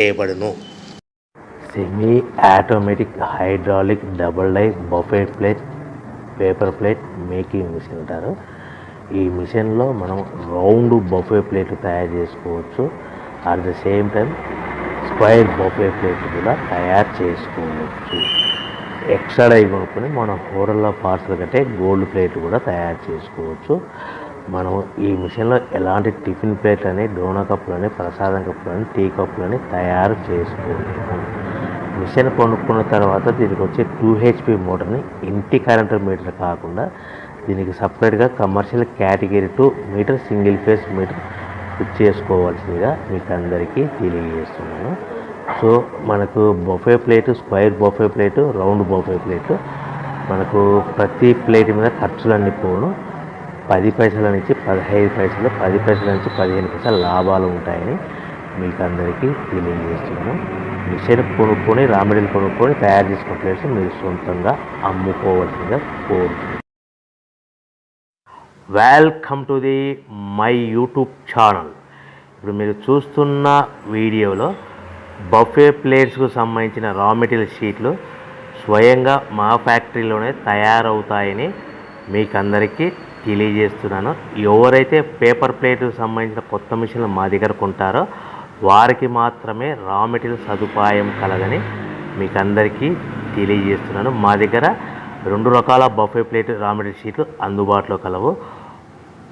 చేయబడును. Semi automatic hydraulic double die buffet plate paper plate making machine అంటారు. ఈ మిషన్లో మనం రౌండ్ బఫే ప్లేట్ తయారు చేసుకోవచ్చు. At the same time square buffet plate కూడా తయారు చేసుకోవచ్చు. ఎక్స్ట్రా డై కొనుక్కొని మనం హోటల్లో పార్సల్ కంటే గోల్డ్ ప్లేట్ కూడా తయారు చేసుకోవచ్చు. మనం ఈ మిషన్లో ఎలాంటి టిఫిన్ ప్లేట్ అని, డోనా కప్పులని, ప్రసాదం కప్పులని, టీ కప్పులని తయారు చేసుకోవచ్చు. మిషన్ కొనుక్కున్న తర్వాత దీనికి వచ్చే 2 HP మోటార్ని ఇంటి కరెంటు మీటర్ కాకుండా దీనికి సపరేట్గా commercial category 2 meter single phase meter fit చేసుకోవాల్సిందిగా మీకు అందరికీ తెలియజేస్తున్నాను. సో మనకు buffet plate, square buffet plate, round buffet plate, మనకు ప్రతి ప్లేట్ మీద ఖర్చులన్నీ పోను 10 పైసల నుంచి 15 పైసలు, 10 పైసల నుంచి 15 పైసలు లాభాలు ఉంటాయని మీకు అందరికీ తెలియజేస్తున్నాను. మిషన్ కొనుక్కొని, రా మెటీరియల్ కొనుక్కొని తయారు చేసుకున్న ప్లేట్స్ మీరు సొంతంగా అమ్ముకోవాల్సిందిగా కోరుతున్నాను. Welcome to the my YouTube channel. ఇప్పుడు మీరు చూస్తున్న వీడియోలో బఫే ప్లేట్స్కు సంబంధించిన రా మెటీరియల్ షీట్లు స్వయంగా మా ఫ్యాక్టరీలోనే తయారవుతాయని మీకు అందరికీ తెలియజేస్తున్నాను. ఎవరైతే పేపర్ ప్లేట్కు సంబంధించిన కొత్త మిషన్లు మా దగ్గర కొంటారో వారికి మాత్రమే రా మెటీరియల్ సదుపాయం కలదని మీకు అందరికీ తెలియజేస్తున్నాను. మా దగ్గర 2 రకాల బఫే ప్లేట్ రా మెటీరియల్ షీట్లు అందుబాటులో కలవు.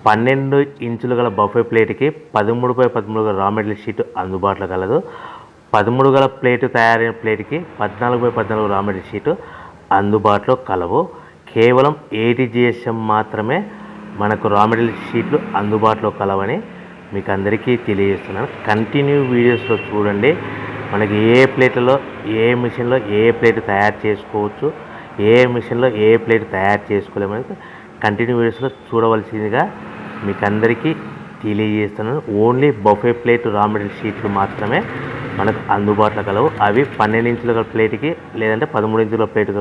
12 ఇంచులు గల బఫే ప్లేట్కి 13x13 గల రా మెటీరియల్ షీట్ అందుబాటులో కలదు. 13 గల ప్లేటు తయారైన ప్లేట్కి 14x14 రా మెటీరియల్ షీటు అందుబాటులో కలవు. కేవలం 80 GSM మాత్రమే మనకు రా మెటీరియల్ షీట్లు అందుబాటులో కలవని మీకు అందరికీ తెలియజేస్తున్నాను. కంటిన్యూ వీడియోస్లో చూడండి. మనకి ఏ ప్లేట్లలో, ఏ మిషన్లో ఏ ప్లేట్ తయారు చేసుకోవచ్చు, ఏ మిషన్లో ఏ ప్లేట్ తయారు చేసుకోలేమని కంటిన్యూ వీడియోస్లో చూడవలసిందిగా మీకు అందరికీ తెలియజేస్తున్నాను. Only buffet plate raw material షీట్లు మాత్రమే మనకు అందుబాటులో కలవు. అవి 12 ఇంచుల ప్లేట్కి లేదంటే 13 ఇంచుల ప్లేట్